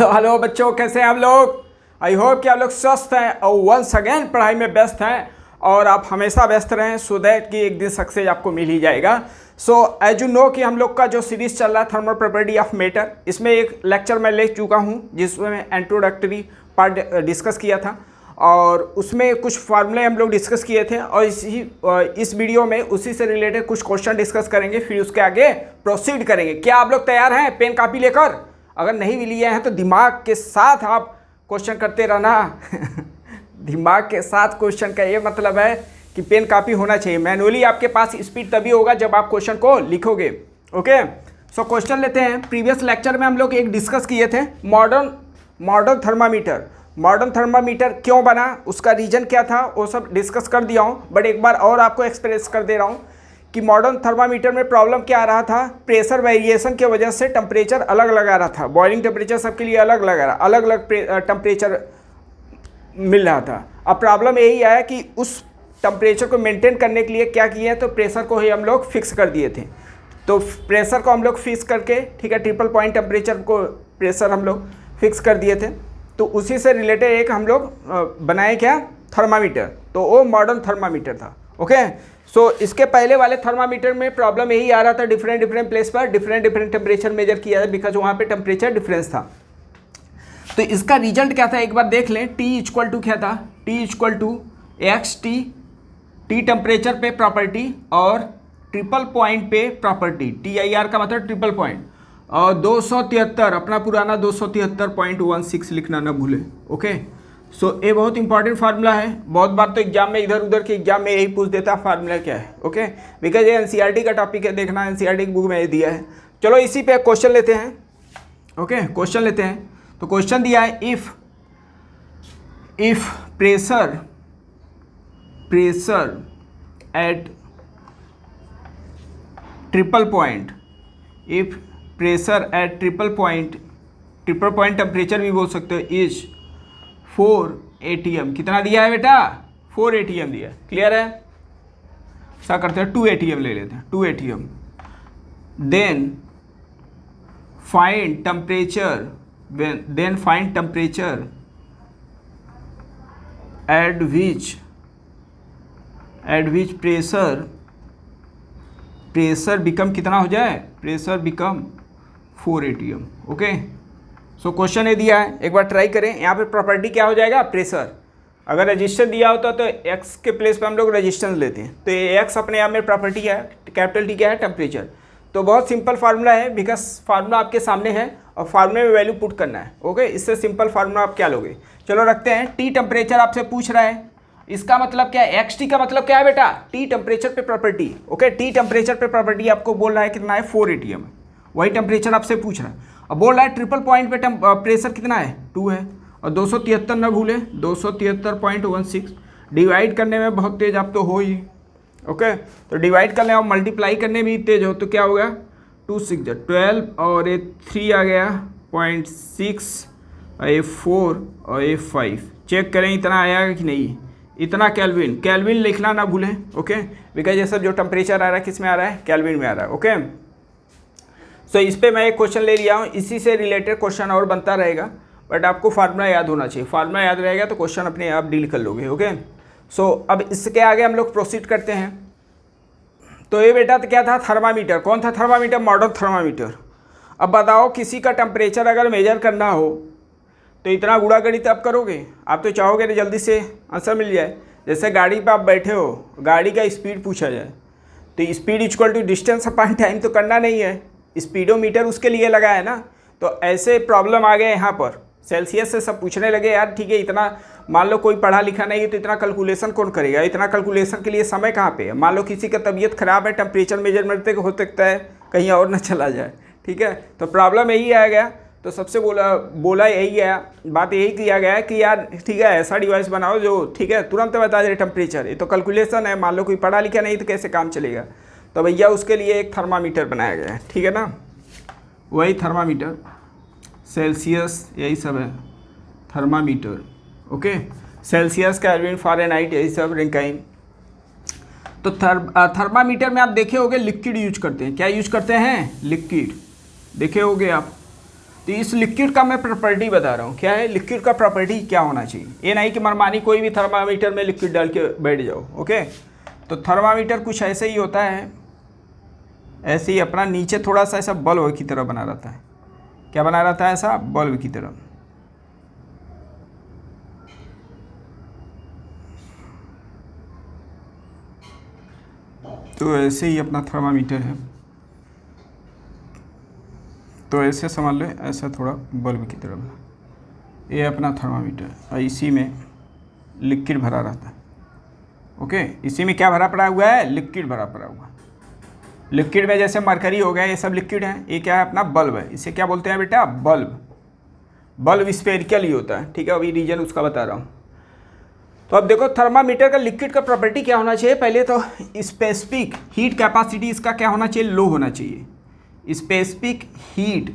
Hello बच्चों, कैसे हैं आप लोग। आई होप कि आप लोग स्वस्थ हैं और वंस अगेन पढ़ाई में व्यस्त हैं और आप हमेशा व्यस्त रहें सो दैट कि एक दिन सक्सेस आपको मिल ही जाएगा। सो एज यू नो कि हम लोग का जो सीरीज़ चल रहा है थर्मल प्रॉपर्टी ऑफ मैटर, इसमें एक लेक्चर मैं ले चुका हूँ जिसमें इंट्रोडक्टरी पार्ट डिस्कस किया था और उसमें कुछ फार्मूले हम लोग डिस्कस किए थे और इस वीडियो में उसी से रिलेटेड कुछ क्वेश्चन डिस्कस करेंगे, फिर उसके आगे प्रोसीड करेंगे। क्या आप लोग तैयार हैं पेन कापी लेकर? अगर नहीं भी लिए हैं तो दिमाग के साथ आप क्वेश्चन करते रहना दिमाग के साथ क्वेश्चन का ये मतलब है कि पेन कापी होना चाहिए। मैनुअली आपके पास स्पीड तभी होगा जब आप क्वेश्चन को लिखोगे। ओके, सो क्वेश्चन लेते हैं। प्रीवियस लेक्चर में हम लोग एक डिस्कस किए थे मॉडर्न थर्मामीटर। मॉडर्न थर्मामीटर क्यों बना, उसका रीज़न क्या था, वो सब डिस्कस कर दिया हूँ, बट एक बार और आपको एक्सप्रेस कर दे रहा हूँ कि मॉडर्न थर्मामीटर में प्रॉब्लम क्या आ रहा था। प्रेशर वेरिएशन की वजह से टेम्परेचर अलग अलग आ रहा था। बॉइलिंग टेम्परेचर सबके लिए अलग अलग आ रहा, अलग अलग टेम्परेचर मिल रहा था। अब प्रॉब्लम यही आया कि उस टेम्परेचर को मेंटेन करने के लिए क्या किए, तो प्रेशर को ही हम लोग फिक्स कर दिए थे। तो प्रेशर को हम लोग फिक्स करके, ठीक है, ट्रिपल पॉइंट टेम्परेचर को प्रेशर हम लोग फिक्स कर दिए थे। तो उसी से रिलेटेड एक हम लोग बनाए क्या, थर्मामीटर। तो वो मॉडर्न थर्मामीटर था। ओके, सो इसके पहले वाले थर्मामीटर में प्रॉब्लम यही आ रहा था, डिफरेंट प्लेस पर डिफरेंट टेम्परेचर मेजर किया है बिकॉज वहाँ पे टेम्परेचर डिफरेंस था। तो इसका रिजल्ट क्या था एक बार देख लें। T इक्वल टू क्या था, T equal to x T temperature पे प्रॉपर्टी और ट्रिपल पॉइंट पे प्रॉपर्टी। TIR का मतलब ट्रिपल पॉइंट और 273, अपना पुराना 273.16 लिखना ना भूले। ओके, सो ये बहुत इंपॉर्टेंट फार्मूला है। बहुत बार तो एग्जाम में इधर उधर के एग्जाम में यही पूछ देता है फार्मूला क्या है। ओके, बिकॉज ये NCERT का टॉपिक है, देखना NCERT की बुक में ये दिया है। चलो इसी पे क्वेश्चन लेते हैं। ओके, क्वेश्चन लेते हैं। तो क्वेश्चन दिया है if pressure at triple point, if pressure at triple point temperature भी बोल सकते हो, इज 4 ATM। कितना दिया है बेटा, 4 ATM दिया। क्लियर है? ऐसा करते हैं 2 ATM ले लेते हैं, 2 ATM। Then find temperature at which pressure become कितना हो जाए, pressure become 4 ATM। Okay, so question ये दिया है, एक बार ट्राई करें। यहाँ पे प्रॉपर्टी क्या हो जाएगा, प्रेशर। अगर रेजिस्टेंस दिया होता तो एक्स के प्लेस पे हम लोग रेजिस्टेंस लेते हैं, तो ये एक्स अपने आप में प्रॉपर्टी क्या है, कैपिटल टी क्या है, टेम्परेचर। तो बहुत सिंपल फार्मूला है बिकॉज फार्मूला आपके सामने है और फार्मूले में वैल्यू पुट करना है। ओके, इससे सिंपल फार्मूला आप क्या लोगे। चलो रखते हैं। टी टेम्परेचर आपसे पूछ रहा है, इसका मतलब क्या है, एक्स टी का मतलब क्या है बेटा, टी टेम्परेचर पे प्रॉपर्टी। ओके, टी टेम्परेचर पे प्रॉपर्टी आपको बोल रहा है कितना है, 4 ATM। वही टेम्परेचर आपसे पूछ रहा है। अब बोल रहा है ट्रिपल पॉइंट पे प्रेशर कितना है, 2 है और 273 ना भूले, 273.16 डिवाइड करने में बहुत तेज आप तो हो ही। ओके, तो डिवाइड करने और मल्टीप्लाई करने में ही तेज हो तो क्या होगा, 2 6 12 और ये 3 आ गया 0.6 और ये 4 और ये 5। चेक करें इतना आया कि नहीं, इतना कैलविन लिखना ना भूलें। ओके, बिकॉज ये सब जो टेम्परेचर आ रहा है किस में आ रहा है, कैलविन में आ रहा है। ओके, सो इस पर मैं एक क्वेश्चन ले लिया हूँ, इसी से रिलेटेड क्वेश्चन और बनता रहेगा, बट आपको फार्मूला याद होना चाहिए। फार्मूला याद रहेगा तो क्वेश्चन अपने आप डील कर लोगे। ओके, सो अब इसके आगे हम लोग प्रोसीड करते हैं। तो ये बेटा तो क्या था, थर्मामीटर। कौन था थर्मामीटर, मॉडर्न थर्मामीटर। अब बताओ किसी का टेम्परेचर अगर मेजर करना हो तो इतना गुणा गणित आप करोगे, आप तो चाहोगे ना जल्दी से आंसर मिल जाए। जैसे गाड़ी पे आप बैठे हो, गाड़ी का स्पीड पूछा जाए तो speed equal to distance upon time तो करना नहीं है, स्पीडोमीटर उसके लिए लगा है ना। तो ऐसे प्रॉब्लम आ गए यहाँ पर, सेल्सियस से सब पूछने लगे यार ठीक है, इतना मान लो कोई पढ़ा लिखा नहीं है तो इतना कैलकुलेशन कौन करेगा, इतना कैलकुलेशन के लिए समय कहाँ पे है। मान लो किसी का तबीयत खराब है, टेम्परेचर मेजरमेंट तक हो सकता है कहीं और ना चला जाए, ठीक है। तो प्रॉब्लम यही आ गया, तो सबसे बोला यही है, बात यही किया गया है कि यार ठीक है ऐसा डिवाइस बनाओ जो ठीक है तुरंत बता दे टेम्परेचर। ये तो कैलकुलेशन है, मान लो कोई पढ़ा लिखा नहीं तो कैसे काम चलेगा। तो भैया उसके लिए एक थर्मामीटर बनाया गया है, ठीक है ना, वही थर्मामीटर, सेल्सियस यही सब है thermometer. Okay, Celsius, kelvin, Fahrenheit यही सब, रेंकाइन। तो थर्मामीटर में आप देखे होंगे लिक्विड यूज करते हैं। क्या यूज करते हैं, लिक्विड। देखे होंगे आप। तो इस लिक्विड का मैं प्रॉपर्टी बता रहा हूँ, क्या है लिक्विड का प्रॉपर्टी क्या होना चाहिए। ये नहीं कि मनमानी कोई भी थर्मामीटर में लिक्विड डाल के बैठ जाओ। ओके, तो थर्मामीटर कुछ ऐसे ही होता है, ऐसे ही अपना नीचे थोड़ा सा ऐसा बल्ब की तरह बना रहता है। क्या बना रहता है? ऐसा बल्ब की तरह। तो ऐसे ही अपना थर्मामीटर है, तो ऐसे समझ लो, ऐसा थोड़ा बल्ब की तरह बना। ये अपना थर्मामीटर और इसी में लिक्विड भरा रहता है। ओके, इसी में क्या भरा पड़ा हुआ है? लिक्विड भरा पड़ा हुआ। लिक्विड में जैसे मरकरी हो गया, ये सब लिक्विड है। ये क्या है? अपना बल्ब है। इसे क्या बोलते हैं बेटा? बल्ब। बल्ब स्फेरिकल ही होता है, ठीक है, अभी रीजन उसका बता रहा हूँ। तो अब देखो थर्मामीटर का लिक्विड का प्रॉपर्टी क्या होना चाहिए। पहले तो स्पेसिफिक हीट कैपेसिटी इसका क्या होना चाहिए? लो होना चाहिए। स्पेसिफिक हीट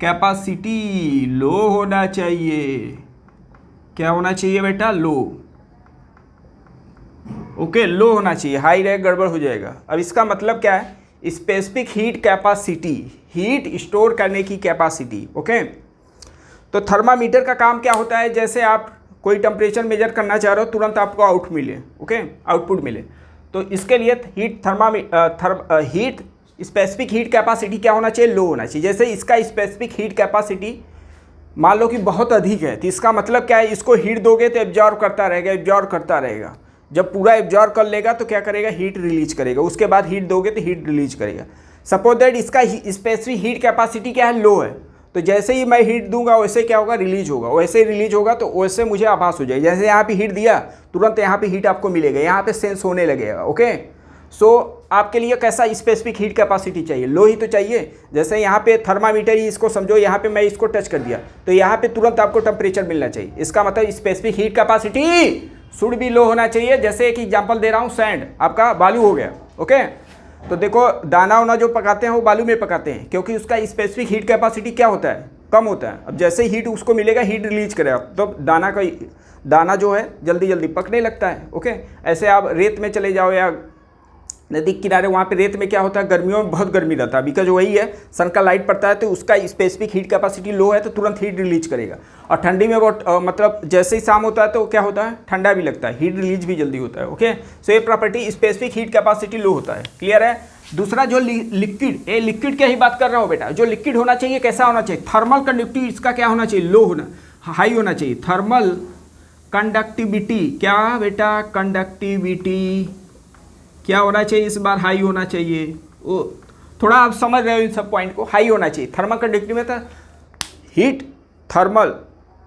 कैपेसिटी लो होना चाहिए। क्या होना चाहिए बेटा? लो। ओके, लो होना चाहिए, हाई रहेगा गड़बड़ हो जाएगा। अब इसका मतलब क्या है? Specific heat capacity, heat store करने की कैपेसिटी। ओके, तो थर्मामीटर का काम क्या होता है? जैसे आप कोई टेम्परेचर मेजर करना चाह रहे हो, तुरंत आपको आउटपुट मिले। तो इसके लिए हीट स्पेसिफिक हीट कैपेसिटी क्या होना चाहिए? लो होना चाहिए। जैसे इसका स्पेसिफिक हीट कैपेसिटी मान लो कि बहुत अधिक है, तो इसका मतलब क्या है? इसको हीट दोगे तो एब्जॉर्ब करता रहेगा। जब पूरा एब्जॉर्ब कर लेगा तो क्या करेगा? हीट रिलीज करेगा। उसके बाद हीट दोगे तो हीट रिलीज करेगा। सपोज दैट इसका स्पेसिफिक हीट कैपेसिटी क्या है? लो है। तो जैसे ही मैं हीट दूंगा वैसे क्या होगा? रिलीज होगा। वैसे ही रिलीज होगा तो वैसे मुझे आभास हो जाएगा। जैसे यहाँ पे हीट दिया, तुरंत यहाँ पे हीट आपको मिलेगा, यहाँ पे सेंस होने लगेगा। ओके, सो आपके लिए कैसा स्पेसिफिक हीट कैपेसिटी चाहिए? लो ही तो चाहिए। जैसे यहाँ पे थर्मामीटर ही इसको समझो, यहाँ पे मैं इसको टच कर दिया तो यहाँ पे तुरंत आपको टेम्परेचर मिलना चाहिए। इसका मतलब स्पेसिफिक हीट कैपेसिटी शुड भी लो होना चाहिए। जैसे एक एग्जाम्पल दे रहा हूँ, सैंड आपका बालू हो गया। ओके, तो देखो दाना वाना जो पकाते हैं वो बालू में पकाते हैं, क्योंकि उसका स्पेसिफिक हीट कैपेसिटी क्या होता है? कम होता है। अब जैसे हीट उसको मिलेगा, हीट रिलीज करेगा, तो दाना जो है जल्दी जल्दी पकने लगता है। ओके, ऐसे आप रेत में चले जाओ या नदी किनारे, वहाँ पे रेत में क्या होता है? गर्मियों में बहुत गर्मी रहता है, बिकॉज वही है सन का लाइट पड़ता है, तो उसका स्पेसिफिक हीट कैपेसिटी लो है तो तुरंत हीट रिलीज करेगा। और ठंडी में बहुत मतलब जैसे ही शाम होता है तो क्या होता है? ठंडा भी लगता है, हीट रिलीज भी जल्दी होता है। ओके, सो ये प्रॉपर्टी स्पेसिफिक हीट कैपेसिटी लो होता है। क्लियर है? दूसरा जो लिक्विड, ये लिक्विड की ही बात कर रहा हूँ बेटा। जो लिक्विड होना चाहिए कैसा होना चाहिए? थर्मल कंडक्टिविटी इसका क्या होना चाहिए? लो होना, हाई होना चाहिए। थर्मल कंडक्टिविटी क्या बेटा? कंडक्टिविटी क्या होना चाहिए? इस बार हाई होना चाहिए। वो थोड़ा आप समझ रहे हो इन सब पॉइंट को, हाई होना चाहिए। थर्मल कंडक्टिविटी में था हीट, थर्मल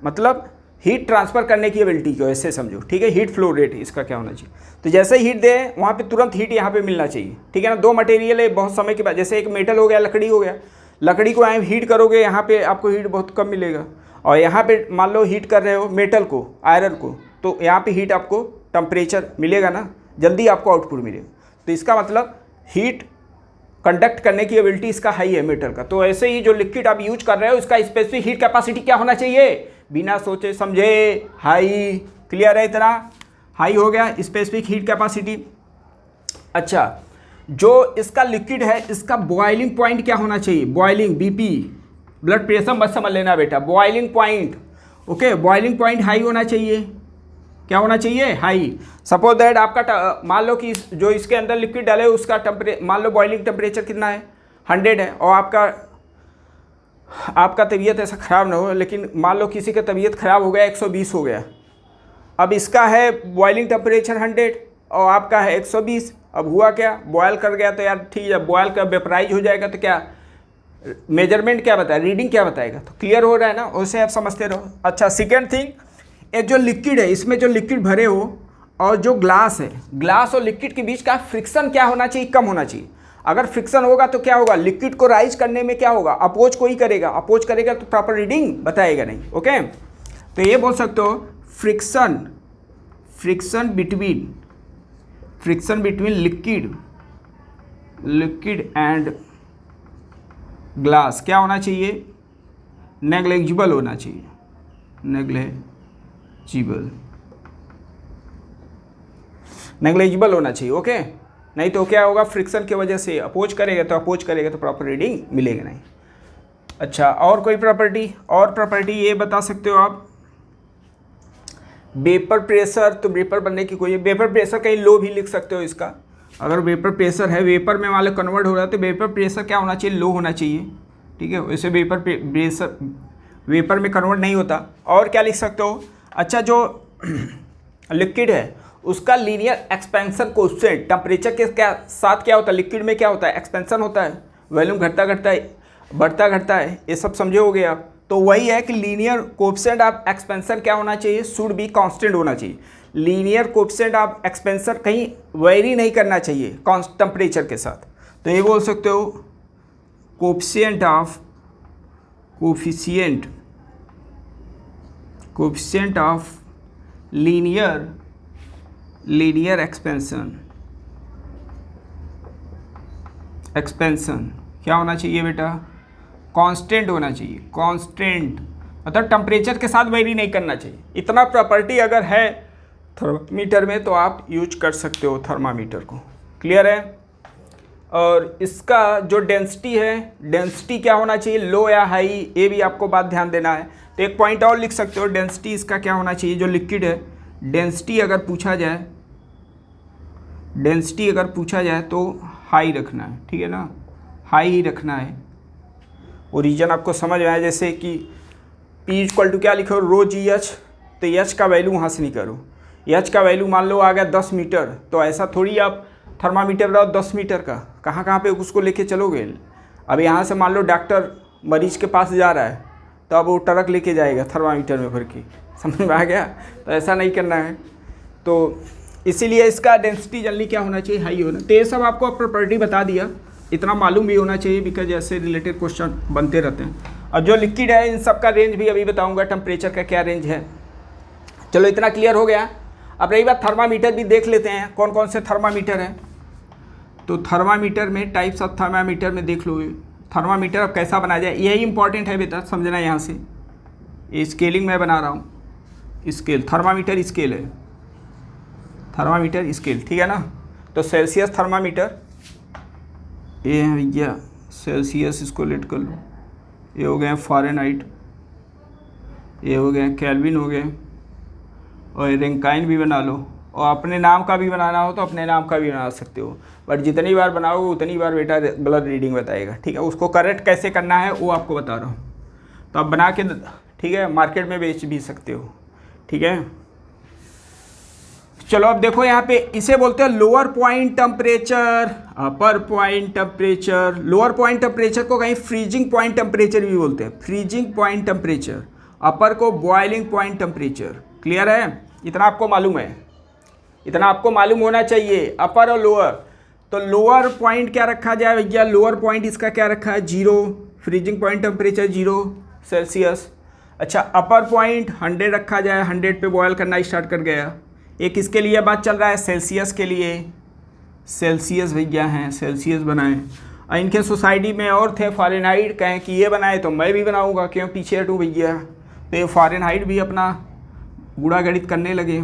मतलब हीट ट्रांसफर करने की एबिलिटी को, ऐसे समझो, ठीक है। हीट फ्लो रेट इसका क्या होना चाहिए? तो जैसे हीट दे वहाँ पे तुरंत हीट यहाँ पे मिलना चाहिए, ठीक है ना। दो मटेरियल है, बहुत समय के बाद, जैसे एक मेटल हो गया, लकड़ी हो गया। लकड़ी को यहाँ हीट करोगे, यहाँ पे आपको हीट बहुत कम मिलेगा। और यहाँ पे मान लो हीट कर रहे हो मेटल को, आयरन को, तो यहाँ पे हीट आपको टेम्परेचर मिलेगा ना, जल्दी आपको आउटपुट मिलेगा। तो इसका मतलब हीट कंडक्ट करने की एबिलिटी इसका हाई है मेटल का। तो ऐसे ही जो लिक्विड आप यूज कर रहे हो इसका स्पेसिफिक हीट कैपेसिटी क्या होना चाहिए? बिना सोचे समझे हाई। क्लियर है? इतना हाई हो गया स्पेसिफिक हीट कैपेसिटी। अच्छा, जो इसका लिक्विड है इसका बॉइलिंग पॉइंट क्या होना चाहिए? बॉइलिंग बीपी, ब्लड प्रेशर मत समझ लेना बेटा, boiling point. Okay, boiling point high होना चाहिए। क्या होना चाहिए? हाई। सपोज दैट आपका मान लो कि जो इसके अंदर लिक्विड डाले उसका मान लो बॉइलिंग टेम्परेचर कितना है? 100 है। और आपका तबीयत ऐसा ख़राब ना हो, लेकिन मान लो किसी का तबीयत ख़राब हो गया, 120 हो गया। अब इसका है बॉइलिंग टेम्परेचर 100 और आपका है 120। अब हुआ क्या? बॉयल कर गया तो यार ठीक है, बॉयल कर वेपराइज हो जाएगा तो क्या मेजरमेंट क्या बताए, रीडिंग क्या बताएगा? तो क्लियर हो रहा है ना, वैसे आप समझते रहो। अच्छा, सेकेंड थिंग, ये जो लिक्विड है इसमें जो लिक्विड भरे हो और जो ग्लास है, ग्लास और लिक्विड के बीच का फ्रिक्शन क्या होना चाहिए? कम होना चाहिए। अगर फ्रिक्शन होगा तो क्या होगा? लिक्विड को राइज करने में क्या होगा? अपोज को ही करेगा। अपोज करेगा तो प्रॉपर रीडिंग बताएगा नहीं। ओके, तो ये बोल सकते हो friction between liquid and glass क्या होना चाहिए? नेग्लिजिबल होना चाहिए। नेग्लिजिबल होना चाहिए। ओके, नहीं तो क्या होगा? फ्रिक्शन की वजह से अपोज करेगा तो प्रॉपर रीडिंग मिलेगा नहीं। अच्छा, और कोई प्रॉपर्टी? और प्रॉपर्टी ये बता सकते हो आप, वेपर प्रेशर, तो वेपर बनने की कोई, वेपर प्रेशर कहीं लो भी लिख सकते हो इसका। अगर वेपर प्रेशर है, वेपर में मान लो कन्वर्ट हो रहा है, तो वेपर प्रेशर क्या होना चाहिए? लो होना चाहिए। ठीक है, वैसे वेपर प्रेशर वेपर में कन्वर्ट नहीं होता। और क्या लिख सकते हो? अच्छा, जो लिक्विड है उसका लीनियर एक्सपेंशन कोएफिशिएंट टेम्परेचर के क्या साथ क्या होता है? लिक्विड में क्या होता है? एक्सपेंशन होता है, वॉल्यूम घटता घटता है, बढ़ता घटता है, ये सब समझे होगे आप। तो वही है कि लीनियर कोएफिशिएंट ऑफ एक्सपेंशन क्या होना चाहिए? शुड बी कांस्टेंट होना चाहिए। लीनियर कोएफिशिएंट ऑफ एक्सपेंशन कहीं वेरी नहीं करना चाहिए टेम्परेचर के साथ। तो ये बोल सकते हो कोएफिशिएंट ऑफ लीनियर एक्सपेंशन क्या होना चाहिए बेटा? कांस्टेंट होना चाहिए। कांस्टेंट मतलब टेम्परेचर के साथ वेरी नहीं करना चाहिए। इतना प्रॉपर्टी अगर है थर्मामीटर में तो आप यूज कर सकते हो थर्मामीटर को। क्लियर है? और इसका जो डेंसिटी है, डेंसिटी क्या होना चाहिए? लो या हाई, ये भी आपको बात ध्यान देना है। तो एक पॉइंट और लिख सकते हो, डेंसिटी इसका क्या होना चाहिए? जो लिक्विड है, डेंसिटी अगर पूछा जाए तो हाई रखना है। ठीक है ना, हाई ही रखना है। ओरिजिन आपको समझ में आया, जैसे कि P इक्वल टू क्या लिखो? रो जी एच। तो एच का वैल्यू वहाँ से नहीं करो। एच का वैल्यू मान लो आ गया 10 मीटर, तो ऐसा थोड़ी आप थर्मामीटर बनाओ 10 मीटर का, कहाँ पे उसको लेके चलोगे? अब यहाँ से मान लो डॉक्टर मरीज के पास जा रहा है, तो अब वो ट्रक लेके जाएगा थर्मामीटर में भर के। समझ में आ गया? तो ऐसा नहीं करना है। तो इसीलिए इसका डेंसिटी जल्दी क्या होना चाहिए? हाई होना। तो ये सब आपको प्रॉपर्टी बता दिया, इतना मालूम भी होना चाहिए, बिकॉज ऐसे रिलेटेड क्वेश्चन बनते रहते हैं। और जो लिक्विड है इन सब का रेंज भी अभी बताऊंगा, टेम्परेचर का क्या रेंज है। चलो, इतना क्लियर हो गया। अब रही बात थर्मामीटर, भी देख लेते हैं कौन कौन से थर्मामीटर हैं। तो थर्मामीटर में टाइप्स ऑफ थर्मामीटर में देख लो, थर्मामीटर अब कैसा बनाया जाए, यही इंपॉर्टेंट है बेटा समझना। यहाँ से ये स्केलिंग मैं बना रहा हूँ, स्केल, थर्मामीटर स्केल है, थर्मामीटर स्केल। ठीक है ना? तो सेल्सियस थर्मामीटर, ये है भैया सेल्सियस, इसको लेट कर लो। ये हो गए फ़ारेनहाइट, ये हो गए केल्विन हो गए, और रैंकाइन भी बना लो। और अपने नाम का भी बनाना हो तो अपने नाम का भी बना सकते हो, बट जितनी बार बनाओगे उतनी बार बेटा गलत रीडिंग बताएगा। ठीक है, उसको करेक्ट कैसे करना है वो आपको बता रहा हूँ। तो आप बना के, ठीक है, मार्केट में बेच भी सकते हो। ठीक है, चलो अब देखो यहाँ पे इसे बोलते हैं lower point temperature, upper point temperature. Lower point temperature को कहीं फ्रीजिंग पॉइंट टेम्परेचर भी बोलते हैं, फ्रीजिंग पॉइंट टेम्परेचर। अपर को बॉइलिंग पॉइंट टेम्परेचर। क्लियर है? इतना आपको मालूम है, इतना आपको मालूम होना चाहिए, अपर और लोअर। तो लोअर पॉइंट क्या रखा जाए भैया? लोअर पॉइंट इसका क्या रखा है? 0, फ्रीजिंग पॉइंट टेम्परेचर 0 सेल्सियस। अच्छा, अपर पॉइंट 100 रखा जाए, 100 पे बॉयल करना स्टार्ट कर गया। एक इसके लिए बात चल रहा है सेल्सियस के लिए, सेल्सियस भैया हैं, सेल्सियस बनाएं। और इनके सोसाइटी में और थे फ़ारेनहाइट, कहें कि ये बनाए तो मैं भी बनाऊंगा, क्यों पीछे हटूँ भैया। तो ये फ़ारेनहाइट भी अपना बूढ़ा गणित करने लगे।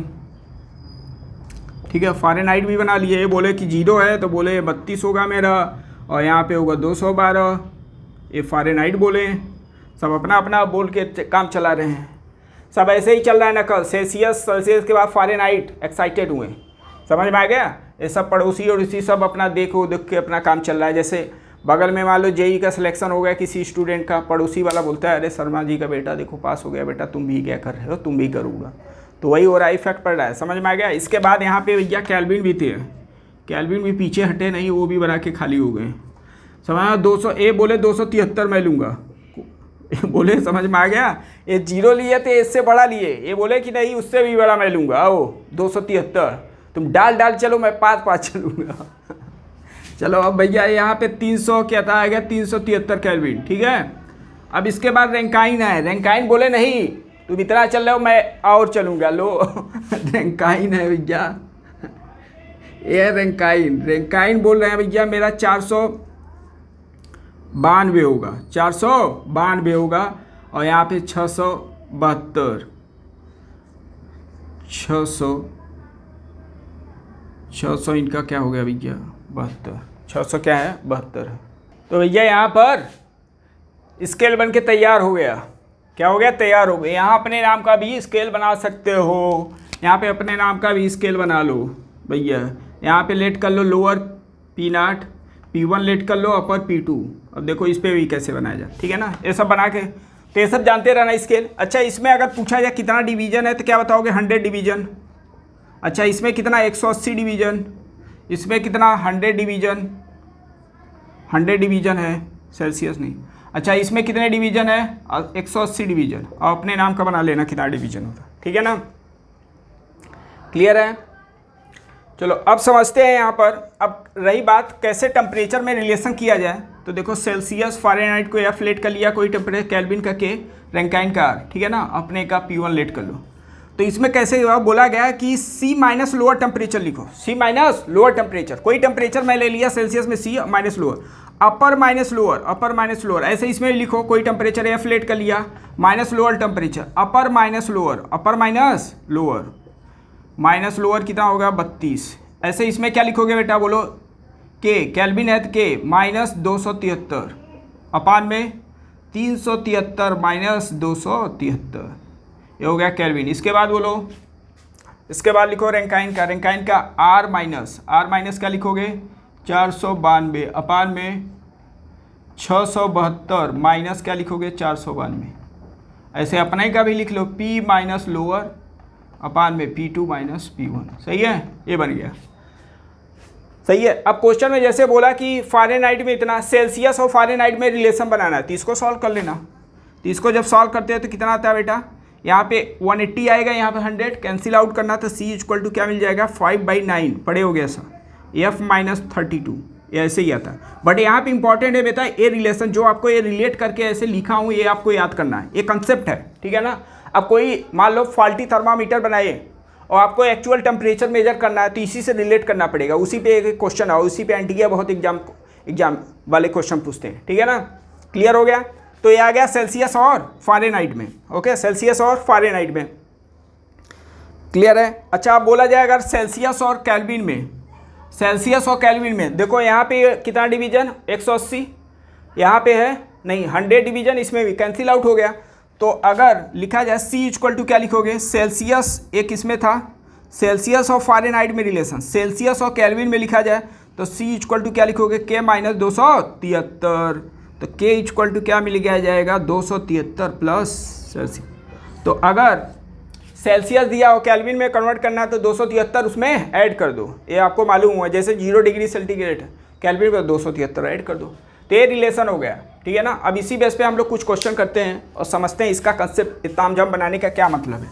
ठीक है, फ़ारेनहाइट भी बना लिए। ये बोले कि 0 है तो बोले 32 होगा मेरा, और यहाँ पे होगा 212। ये फ़ारेनहाइट बोले, सब अपना अपना बोल के काम चला रहे हैं। सब ऐसे ही चल रहा है ना, कल सेल्सियस के बाद फ़ारेनहाइट, एक्साइटेड हुए। समझ में आ गया? ये सब पड़ोसी और इसी सब अपना देख के अपना काम चल रहा है। जैसे बगल में मान लो जेई का सिलेक्शन हो गया किसी स्टूडेंट का, पड़ोसी वाला बोलता है अरे शर्मा जी का बेटा देखो पास हो गया, बेटा तुम भी क्या कर रहे हो, तुम भी करूँगा। तो वही हो रहा है, इफेक्ट पड़ रहा है। समझ में आ गया? इसके बाद यहाँ पे भैया केल्विन भी थे, केल्विन भी पीछे हटे नहीं, वो भी बना के खाली हो गए। समझ 200, ए बोले 273 मैं लूँगा, बोले समझ में आ गया? ये 0 लिए थे, इससे बड़ा लिए, ये बोले कि नहीं उससे भी बड़ा मैं लूँगा। आओ 273, तुम डाल चलो, मैं 5 चलूँगा। चलो अब भैया यहाँ पे 300 क्या था, आएगा 373 केल्विन। ठीक है, अब इसके बाद रैंकाइन है। रैंकाइन बोले नहीं तुम इतना चल रहे हो, मैं और चलूँगा। लो रैंकाइन है भैया, ये रैंकाइन। रैंकाइन बोल रहे हैं भैया मेरा 492 होगा, 492 होगा। और यहाँ पे 672, 600 इनका क्या हो गया भैया? 72, 600 क्या है? 72 है। तो भैया यहाँ पर स्केल बन के तैयार हो गया। क्या हो गया? तैयार हो गया। यहाँ अपने नाम का भी स्केल बना सकते हो, यहाँ पे अपने नाम का भी स्केल बना लो भैया। यहाँ पे लेट कर लो लोअर P0, P1 लेट कर लो, अपर P2। अब देखो इस पर भी कैसे बनाया जाए, ठीक है ना। ये सब बना के तो ये सब जानते रहना स्केल। अच्छा, इसमें अगर पूछा जाए कितना डिवीजन है तो क्या बताओगे? 100 डिवीजन। अच्छा, इसमें कितना? 180 डिवीजन। इसमें कितना? 100 डिवीजन। 100 डिवीजन है, सेल्सियस नहीं। अच्छा, इसमें कितने डिवीजन है? 180 डिवीजन। और अपने नाम का बना लेना कितना डिवीजन होता है, ठीक है ना। क्लियर है? चलो अब समझते हैं यहाँ पर। अब रही बात कैसे टेम्परेचर में रिलेशन किया जाए, तो देखो सेल्सियस फ़ारेनहाइट को F लेट कर लिया, कोई टेम्परेचर केल्विन का K, रैंकाइन का R, ठीक है ना, अपने का P1 लेट कर लो। तो इसमें कैसे बोला गया है कि C माइनस लोअर टेम्परेचर लिखो, C माइनस लोअर टेम्परेचर। कोई टेम्परेचर मैं ले लिया सेल्सियस में C माइनस लोअर, अपर माइनस लोअर, अपर माइनस लोअर। ऐसे इसमें लिखो कोई टेम्परेचर F लेट कर लिया, माइनस लोअर टेम्परेचर, अपर माइनस लोअर, अपर माइनस लोअर, माइनस लोअर कितना होगा? 32। ऐसे इसमें क्या लिखोगे बेटा? बोलो K, केल्विन है तो K माइनस 273 अपान में 373 माइनस 273, ये हो गया केल्विन। इसके बाद बोलो, इसके बाद लिखो रैंकाइन का, रैंकाइन का R माइनस क्या लिखोगे? 492 अपान में 672 माइनस क्या लिखोगे? 492। ऐसे अपना ही का भी लिख लो, P माइनस लोअर अपान में P2 माइनस P1। सही है, ये बन गया। सही है। अब क्वेश्चन में जैसे बोला कि फ़ारेनहाइट में इतना, सेल्सियस और फ़ारेनहाइट में रिलेशन बनाना है, तो इसको सॉल्व कर लेना। तो इसको जब सॉल्व करते हैं तो कितना आता है बेटा? यहाँ पे 180 आएगा, यहाँ पे 100 कैंसिल आउट करना, तो C इक्वल टू क्या मिल जाएगा? 5/9 पड़े हो गया ऐसा, F माइनस 32, ये ऐसे ही आता है। बट यहाँ पे इंपॉर्टेंट है बेटा, ये रिलेशन जो आपको ये रिलेट करके ऐसे लिखा हूँ, ये आपको याद करना है, ये कंसेप्ट है, ठीक है ना। अब कोई मान लो फॉल्टी थर्मामीटर बनाए और आपको एक्चुअल टेम्परेचर मेजर करना है, तो इसी से रिलेट करना पड़ेगा। उसी पे एक क्वेश्चन है, उसी पे एंटीरिया बहुत एग्जाम वाले क्वेश्चन पूछते हैं, ठीक है ना। क्लियर हो गया? तो ये आ गया सेल्सियस और फ़ारेनहाइट में। ओके, सेल्सियस और फ़ारेनहाइट में। क्लियर है? अच्छा, अब बोला जाए अगर सेल्सियस और केल्विन में, सेल्सियस और केल्विन में देखो यहाँ पे कितना डिवीजन? 180। यहाँ पे है नहीं 100 डिवीजन, इसमें भी कैंसिल आउट हो गया। तो अगर लिखा जाए C इक्वल टू क्या लिखोगे? सेल्सियस एक इसमें था, सेल्सियस और फ़ारेनहाइट में रिलेशन, सेल्सियस और केल्विन में लिखा जाए तो C इक्वल टू क्या लिखोगे? K minus 273। तो K इक्वल टू क्या मिल गया जाएगा? 273 प्लस सेल्सियस। तो अगर सेल्सियस दिया हो, केल्विन में कन्वर्ट करना है तो 273 उसमें ऐड कर दो। ये आपको मालूम हुआ, जैसे 0 डिग्री सेंटीग्रेड केल्विन में 273 ऐड कर दो, तो ये रिलेशन हो गया, ठीक है ना। अब इसी बेस पे हम लोग कुछ क्वेश्चन करते हैं और समझते हैं इसका कंसेप्ट तामझाम बनाने का क्या मतलब है।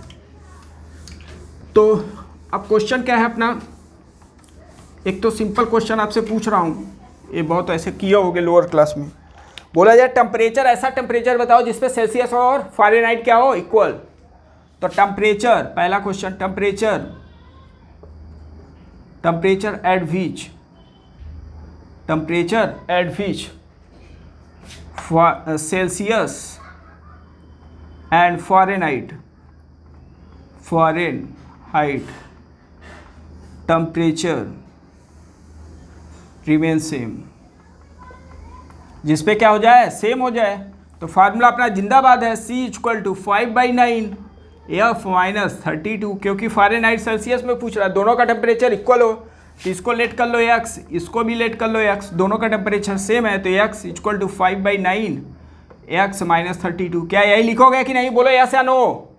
तो अब क्वेश्चन क्या है अपना? एक तो सिंपल क्वेश्चन आपसे पूछ रहा हूँ, ये बहुत ऐसे किए होगे लोअर क्लास में। बोला जाए टेम्परेचर, ऐसा टेम्परेचर बताओ जिसपे सेल्सियस और फ़ारेनहाइट क्या हो? इक्वल। तो टेम्परेचर, पहला question, temperature at which, temperature at which Celsius and Fahrenheit temperature remain same, जिस पे क्या हो जाए? सेम हो जाए। तो फार्मूला अपना जिंदाबाद है, C equal to 5/9 F minus 32, क्योंकि फ़ारेनहाइट सेल्सियस में पूछ रहा है, दोनों का टेम्परेचर इक्वल हो तो इसको लेट कर लो x, इसको भी लेट कर लो x, दोनों का टेम्परेचर सेम है, तो x equal to 5/9 x minus 32। क्या यही लिखोगे कि नहीं? बोलो यस या नो।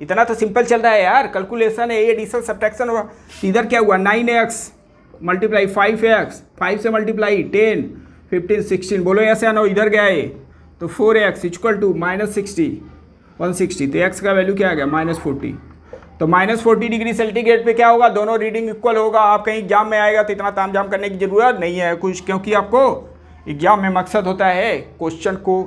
इतना तो सिंपल चल रहा है यार, कैलकुलेशन है, ये एडिशन सब्ट्रैक्शन होगा। इधर क्या हुआ? 9x मल्टीप्लाई 5x, 5 से मल्टीप्लाई 10, 15, 16, बोलो यस या नो। इधर गया है तो 4x इक्वल टू माइनस 60, 160, तो x का वैल्यू क्या आ गया? माइनस 40। तो माइनस 40 डिग्री सेंटीग्रेड पे क्या होगा? दोनों रीडिंग इक्वल होगा। आप कहीं एग्जाम में आएगा तो इतना तामझाम करने की ज़रूरत नहीं है कुछ, क्योंकि आपको एग्जाम में मकसद होता है क्वेश्चन को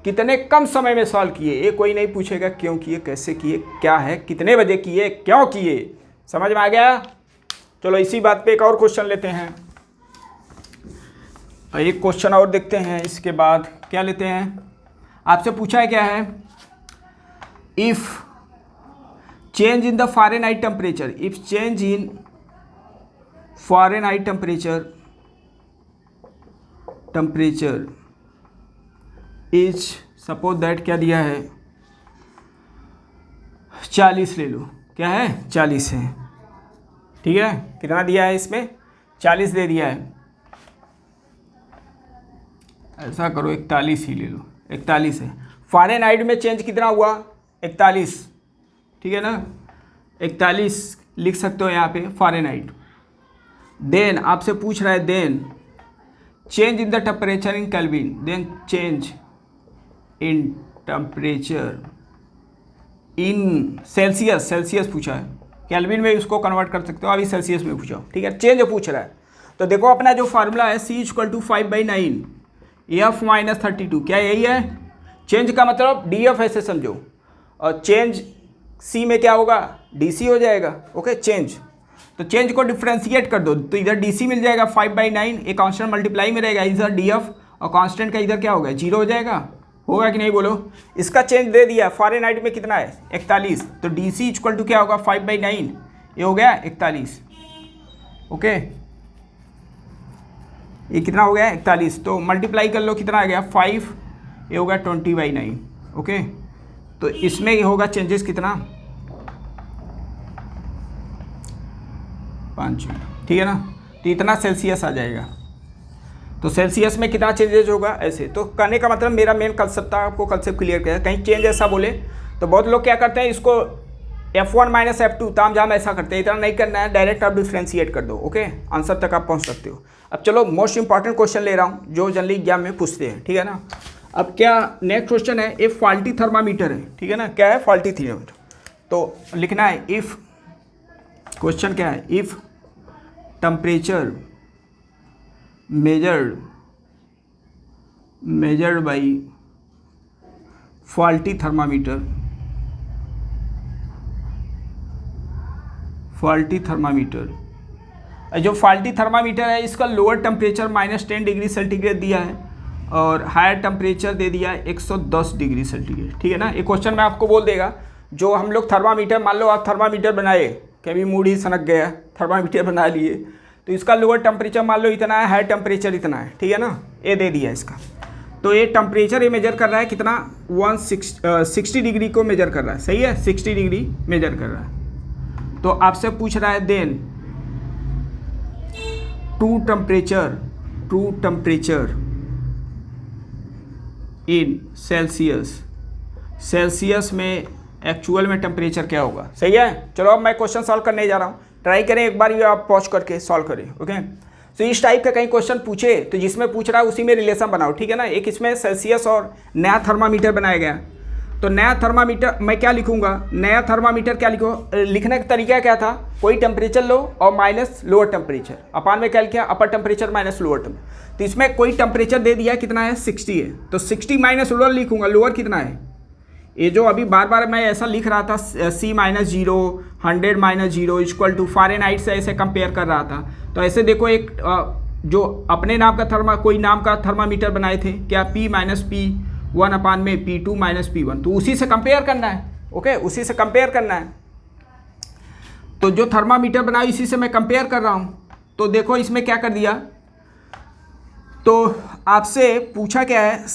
कितने कम समय में सॉल्व किए। ये कोई नहीं पूछेगा क्यों किए, कैसे किए, क्या है, कितने बजे किए, क्यों किए। समझ में आ गया? चलो इसी बात पे एक और क्वेश्चन लेते हैं, एक क्वेश्चन और देखते हैं। इसके बाद क्या लेते हैं? आपसे पूछा है क्या है? If change in the Fahrenheit temperature, if change in Fahrenheit temperature is suppose that क्या दिया है 40 ले लो, क्या है 40 है, ठीक है। कितना दिया है इसमें 40 दे दिया है, ऐसा करो 41 ही ले लो, 41 है। फ़ारेनहाइट में चेंज कितना हुआ 41, ठीक है ना, 41 लिख सकते हो यहाँ पे फ़ारेनहाइट। देन आपसे पूछ रहा है then change in the temperature in Kelvin, then change in temperature in Celsius, Celsius पूछा है, केल्विन में उसको कन्वर्ट कर सकते हो, अभी सेल्सियस में पूछा, ठीक है। चेंज पूछ रहा है तो देखो अपना जो फार्मूला है C = 5/9 F - 32, क्या यही है। चेंज का मतलब DF ऐसे समझो, और चेंज C में क्या होगा DC हो जाएगा, ओके। चेंज तो चेंज को डिफ्रेंशिएट कर दो तो इधर DC मिल जाएगा 5/9, एक कांस्टेंट मल्टीप्लाई में रहेगा, इधर DF और कांस्टेंट का इधर क्या होगा 0 हो जाएगा, होगा कि नहीं बोलो। इसका चेंज दे दिया फ़ारेनहाइट में कितना है 41, तो DC = क्या होगा 5/9, ये हो गया 41, ओके। ये कितना हो गया 41, तो मल्टीप्लाई कर लो कितना आ गया 5, ये होगा 20/9, ओके। तो इसमें ये होगा चेंजेस कितना 5, ठीक है ना। तो इतना सेल्सियस आ जाएगा, तो सेल्सियस में कितना चेंजेस होगा ऐसे। तो कहने का मतलब मेरा मेन कंसेप्ट था, आपको कंसेप्ट क्लियर किया। कहीं चेंज ऐसा बोले तो बहुत लोग क्या करते हैं इसको F1 - F2 ताम झाम ऐसा करते हैं, इतना नहीं करना है, डायरेक्ट आप डिफ्रेंशिएट कर दो, ओके। आंसर तक आप पहुंच सकते हो। अब चलो मोस्ट इंपॉर्टेंट क्वेश्चन ले रहा हूं जो जनरली एग्जाम में पूछते हैं, ठीक है ना। अब क्या नेक्स्ट क्वेश्चन है, एक फॉल्टी थर्मामीटर है, ठीक है ना। क्या है फॉल्टी थर्मामीटर, तो लिखना है इफ़, क्वेश्चन क्या है, if temperature measured by faulty thermometer जो फाल्टी थर्मामीटर है इसका लोअर टेम्परेचर -10 डिग्री सेंटीग्रेड दिया है और हायर टेम्परेचर दे दिया है 110 डिग्री सेंटीग्रेड, ठीक है ना। एक क्वेश्चन में आपको बोल देगा जो हम लोग थर्मामीटर, मान लो आप थर्मामीटर बनाए, कभी मूड ही सनक गया, थर्मामीटर बना लिए, तो इसका लोअर टेम्परेचर मान लो इतना है, हाई टेम्परेचर इतना है, ठीक है ना। ये दे दिया इसका, तो ये टेम्परेचर ये मेजर कर रहा है कितना 60 डिग्री को मेजर कर रहा है, सही है, 60 डिग्री मेजर कर रहा है। तो आपसे पूछ रहा है then true temperature in Celsius में एक्चुअल में टेम्परेचर क्या होगा, सही है। चलो अब मैं क्वेश्चन सॉल्व करने जा रहा हूँ, ट्राई करें एक बार ये आप पॉज करके सॉल्व करें, ओके। तो इस टाइप का कहीं क्वेश्चन पूछे तो जिसमें पूछ रहा है उसी में रिलेशन बनाओ, ठीक है ना। एक इसमें सेल्सियस और नया थर्मामीटर बनाया गया, तो नया थर्मामीटर मैं क्या लिखूंगा, नया थर्मामीटर क्या लिखने का तरीका क्या था, कोई टेम्परेचर लो और माइनस लोअर टेम्परेचर, अपान में क्या लिखा अपर टेम्परेचर माइनस लोअर टेम्परेचर। तो इसमें कोई टेम्परेचर दे दिया कितना है 60 है, तो 60 माइनस लोअर लिखूंगा, लोअर कितना है। ये जो अभी बार बार मैं ऐसा लिख रहा था C - 0, 100 - 0 = फ़ारेनहाइट से ऐसे कंपेयर कर रहा था। तो ऐसे देखो एक जो अपने नाम का कोई नाम का थर्मामीटर बनाए थे, क्या P - P1 अपान में P2 - P1, तो उसी से कंपेयर करना है, ओके, उसी से कंपेयर करना है। तो जो थर्मामीटर बनाया इसी से मैं कंपेयर कर रहा हूँ। तो देखो इसमें क्या कर दिया, तो आपसे पूछा क्या है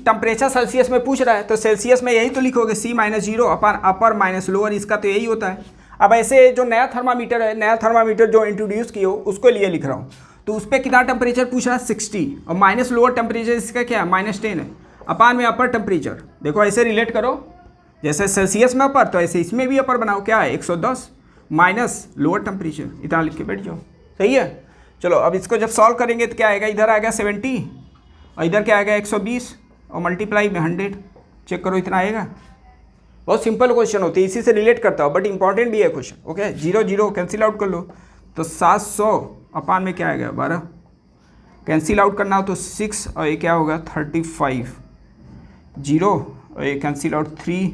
टेम्परेचर सेल्सियस में पूछ रहा है, तो सेल्सियस में यही तो लिखोगे C - 0 अपान अपर माइनस लोअर, इसका तो यही होता है। अब ऐसे जो नया थर्मामीटर है, नया थर्मामीटर जो इंट्रोड्यूस किए हो उसको लिए लिख रहा हूँ, तो उस पर कितना टेम्परेचर पूछ रहा है 60, और माइनस लोअर टेम्परेचर इसका क्या है -10 है, अपान में अपर टेम्परेचर। देखो ऐसे रिलेट करो, जैसे सेल्सियस में अपर तो ऐसे इसमें भी अपर बनाओ, क्या है 110 माइनस लोअर टेम्परेचर, इतना लिख के बैठ जाओ, सही है। चलो अब इसको जब सॉल्व करेंगे तो क्या आएगा, इधर आएगा 70 और इधर क्या आएगा 120 और मल्टीप्लाई में 100, चेक करो इतना आएगा। बहुत सिंपल क्वेश्चन होते हैं, इसी से रिलेट करता हूँ, बट इंपॉर्टेंट भी है क्वेश्चन, ओके। 0 0 कैंसिल आउट कर लो, तो 700 अपान में क्या आएगा 12, कैंसिल आउट करना हो तो 6 और ये क्या होगा 35, 0 और ये कैंसिल आउट 3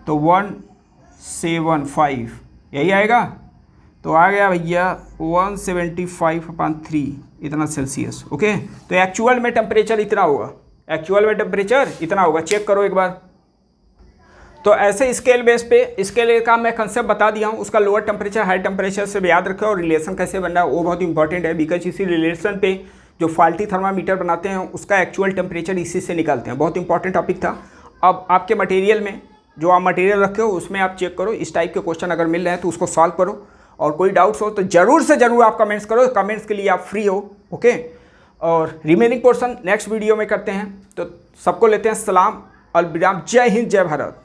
तो 175, यही आएगा। तो आ गया भैया 175/3 इतना सेल्सियस, ओके। तो एक्चुअल में टेम्परेचर इतना होगा, एक्चुअल में टेम्परेचर इतना होगा, चेक करो एक बार। तो ऐसे स्केल बेस पे, स्केल का मैं कंसेप्ट बता दिया हूँ, उसका लोअर टेम्परेचर हाई टेम्परेचर से याद रखें, और रिलेशन कैसे बनना है वो बहुत इंपॉर्टेंट है, बिकॉज इसी रिलेशन पे जो फॉल्टी थर्मामीटर बनाते हैं उसका एक्चुअल टेम्परेचर इसी से निकालते हैं। बहुत इंपॉर्टेंट टॉपिक था। अब आपके मटेरियल में जो आप मटेरियल रखे हो उसमें आप चेक करो, इस टाइप के क्वेश्चन अगर मिल रहे हैं तो उसको सॉल्व करो, और कोई डाउट्स हो तो ज़रूर से ज़रूर आप कमेंट्स करो, कमेंट्स के लिए आप फ्री हो। ओके, और रिमेनिंग पोर्शन नेक्स्ट वीडियो में करते हैं। तो सबको लेते हैं सलाम, अलविदा, जय हिंद, जय भारत।